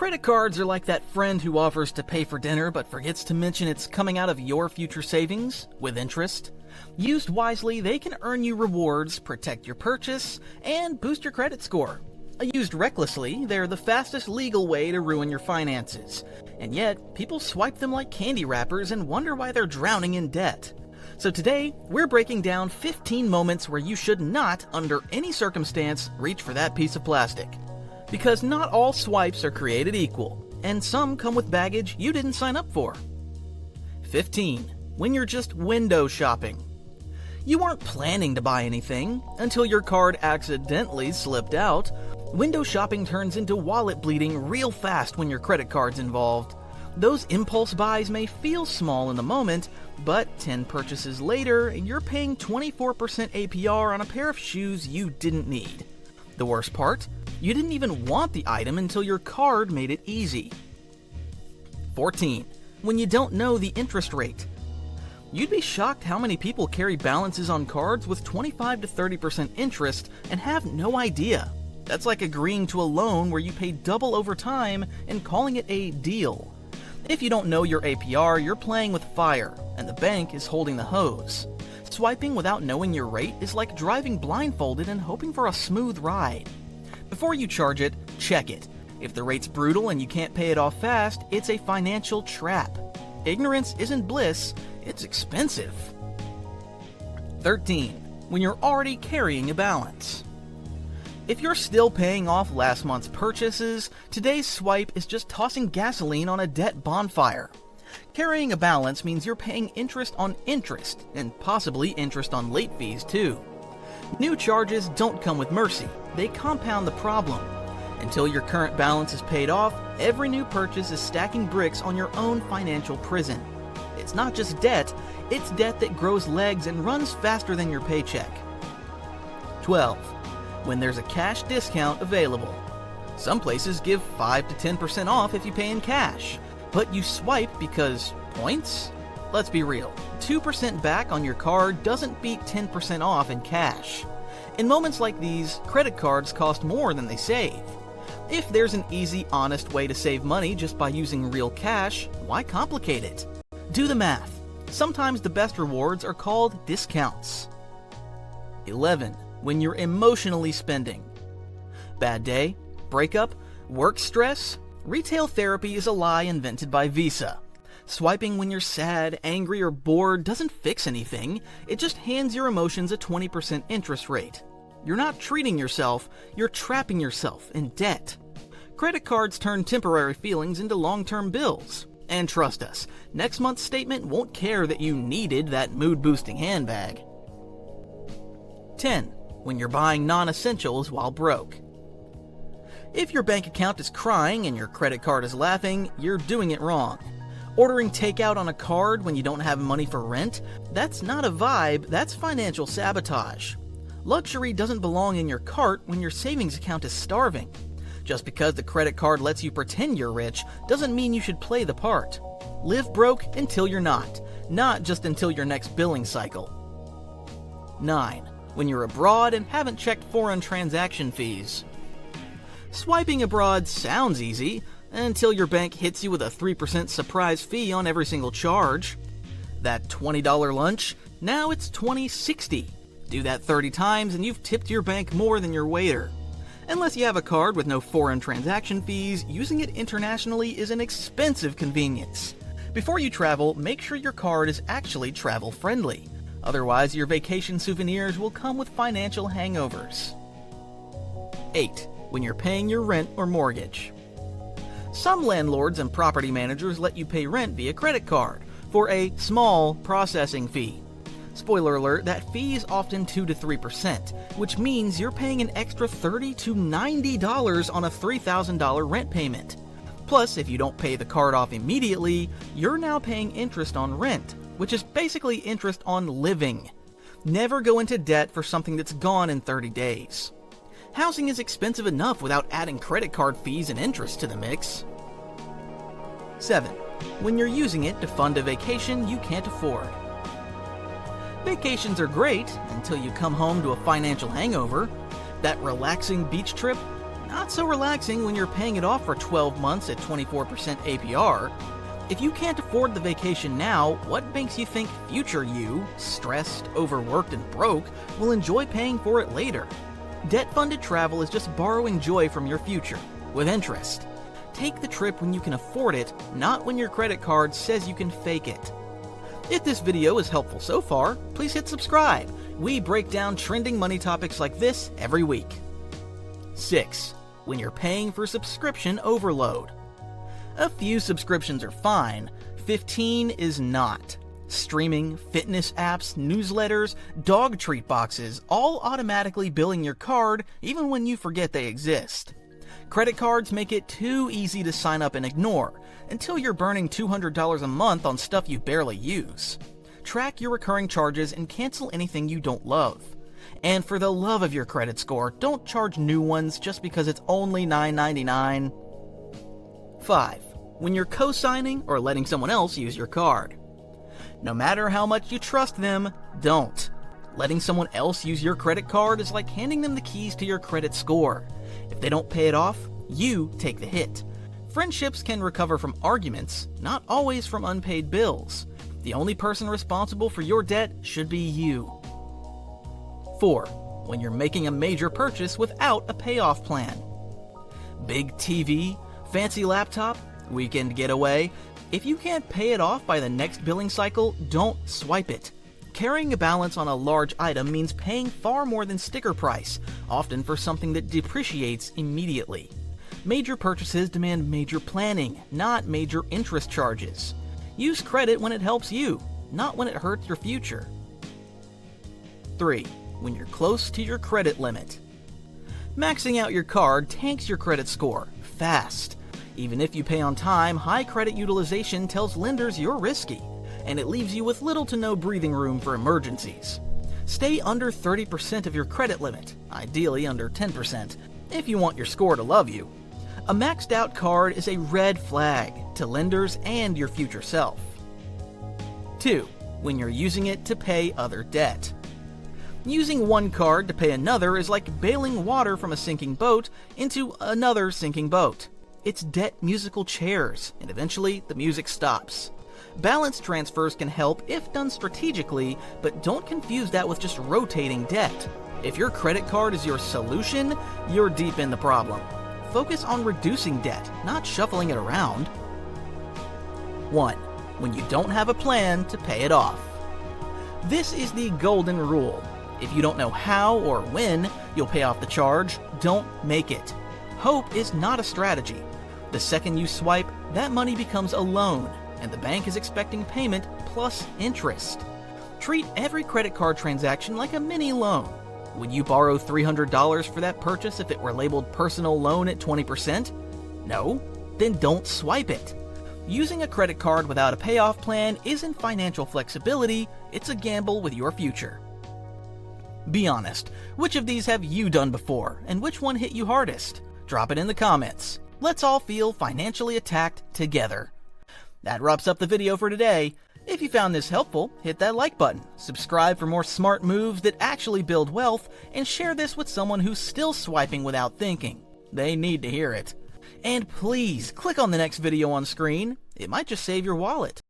Credit cards are like that friend who offers to pay for dinner but forgets to mention it's coming out of your future savings, with interest. Used wisely, they can earn you rewards, protect your purchase, and boost your credit score. Used recklessly, they're the fastest legal way to ruin your finances. And yet, people swipe them like candy wrappers and wonder why they're drowning in debt. So today, we're breaking down 15 moments where you should not, under any circumstance, reach for that piece of plastic. Because not all swipes are created equal, and some come with baggage you didn't sign up for. 15. When you're just window shopping. You weren't planning to buy anything until your card accidentally slipped out. Window shopping turns into wallet bleeding real fast when your credit card's involved. Those impulse buys may feel small in the moment, but 10 purchases later, you're paying 24% APR on a pair of shoes you didn't need. The worst part? You didn't even want the item until your card made it easy. 14. When you don't know the interest rate. You'd be shocked how many people carry balances on cards with 25 to 30% interest and have no idea. That's like agreeing to a loan where you pay double over time and calling it a deal. If you don't know your APR, you're playing with fire, and the bank is holding the hose. Swiping without knowing your rate is like driving blindfolded and hoping for a smooth ride. Before you charge it, check it. If the rate's brutal and you can't pay it off fast, it's a financial trap. Ignorance isn't bliss, it's expensive. 13. When you're already carrying a balance. If you're still paying off last month's purchases, today's swipe is just tossing gasoline on a debt bonfire. Carrying a balance means you're paying interest on interest, and possibly interest on late fees too. New charges don't come with mercy, they compound the problem. Until your current balance is paid off, every new purchase is stacking bricks on your own financial prison. It's not just debt, it's debt that grows legs and runs faster than your paycheck. 12. When there's a cash discount available. Some places give 5 to 10% off if you pay in cash, but you swipe because points? Let's be real, 2% back on your card doesn't beat 10% off in cash. In moments like these, credit cards cost more than they save. If there's an easy, honest way to save money just by using real cash, why complicate it? Do the math. Sometimes the best rewards are called discounts. 11. When you're emotionally spending. Bad day? Breakup? Work stress? Retail therapy is a lie invented by Visa. Swiping when you're sad, angry, or bored doesn't fix anything. It just hands your emotions a 20% interest rate. You're not treating yourself, you're trapping yourself in debt. Credit cards turn temporary feelings into long-term bills. And trust us, next month's statement won't care that you needed that mood-boosting handbag. 10. When you're buying non-essentials while broke. If your bank account is crying and your credit card is laughing, you're doing it wrong. Ordering takeout on a card when you don't have money for rent? That's not a vibe, that's financial sabotage. Luxury doesn't belong in your cart when your savings account is starving. Just because the credit card lets you pretend you're rich doesn't mean you should play the part. Live broke until you're not just until your next billing cycle. 9. When you're abroad and haven't checked foreign transaction fees. Swiping abroad sounds easy, until your bank hits you with a 3% surprise fee on every single charge. That $20 lunch, now it's $20.60. Do that 30 times and you've tipped your bank more than your waiter. Unless you have a card with no foreign transaction fees, using it internationally is an expensive convenience. Before you travel, make sure your card is actually travel-friendly. Otherwise, your vacation souvenirs will come with financial hangovers. 8. When you're paying your rent or mortgage. Some landlords and property managers let you pay rent via credit card for a small processing fee. Spoiler alert, that fee is often 2 to 3%, which means you're paying an extra $30 to $90 on a $3,000 rent payment. Plus, if you don't pay the card off immediately, you're now paying interest on rent, which is basically interest on living. Never go into debt for something that's gone in 30 days. Housing is expensive enough without adding credit card fees and interest to the mix. 7. When you're using it to fund a vacation you can't afford. Vacations are great until you come home to a financial hangover. That relaxing beach trip? not so relaxing when you're paying it off for 12 months at 24% APR. If you can't afford the vacation now, what makes you think future you, stressed, overworked, and broke, will enjoy paying for it later? Debt-funded travel is just borrowing joy from your future, with interest. Take the trip when you can afford it, not when your credit card says you can fake it. If this video is helpful so far, please hit subscribe. We break down trending money topics like this every week. 6. When you're paying for subscription overload. A few subscriptions are fine, 15 is not. Streaming, fitness apps, newsletters, dog treat boxes, all automatically billing your card even when you forget they exist. Credit cards make it too easy to sign up and ignore, until you're burning $200 a month on stuff you barely use. Track your recurring charges and cancel anything you don't love. And for the love of your credit score, don't charge new ones just because it's only $9.99. 5. When you're co-signing or letting someone else use your card. No matter how much you trust them, don't. Letting someone else use your credit card is like handing them the keys to your credit score. If they don't pay it off, you take the hit. Friendships can recover from arguments, not always from unpaid bills. The only person responsible for your debt should be you. 4. When you're making a major purchase without a payoff plan. Big TV, fancy laptop, weekend getaway. If you can't pay it off by the next billing cycle, don't swipe it. Carrying a balance on a large item means paying far more than sticker price, often for something that depreciates immediately. Major purchases demand major planning, not major interest charges. Use credit when it helps you, not when it hurts your future. 3. When you're close to your credit limit. Maxing out your card tanks your credit score, fast. Even if you pay on time, high credit utilization tells lenders you're risky, and it leaves you with little to no breathing room for emergencies. Stay under 30% of your credit limit, ideally under 10%, if you want your score to love you. A maxed out card is a red flag to lenders and your future self. 2. When you're using it to pay other debt. Using one card to pay another is like bailing water from a sinking boat into another sinking boat. It's debt musical chairs, and eventually the music stops. Balance transfers can help if done strategically, but don't confuse that with just rotating debt. If your credit card is your solution, you're deep in the problem. Focus on reducing debt, not shuffling it around. 1. When you don't have a plan to pay it off. This is the golden rule. If you don't know how or when you'll pay off the charge, don't make it. Hope is not a strategy. The second you swipe, that money becomes a loan, and the bank is expecting payment plus interest. Treat every credit card transaction like a mini loan. Would you borrow $300 for that purchase if it were labeled personal loan at 20%? No? Then don't swipe it. Using a credit card without a payoff plan isn't financial flexibility, it's a gamble with your future. Be honest, which of these have you done before, and which one hit you hardest? Drop it in the comments. Let's all feel financially attacked together. That wraps up the video for today. If you found this helpful, hit that like button, subscribe for more smart moves that actually build wealth, and share this with someone who's still swiping without thinking. They need to hear it. And please, click on the next video on screen. It might just save your wallet.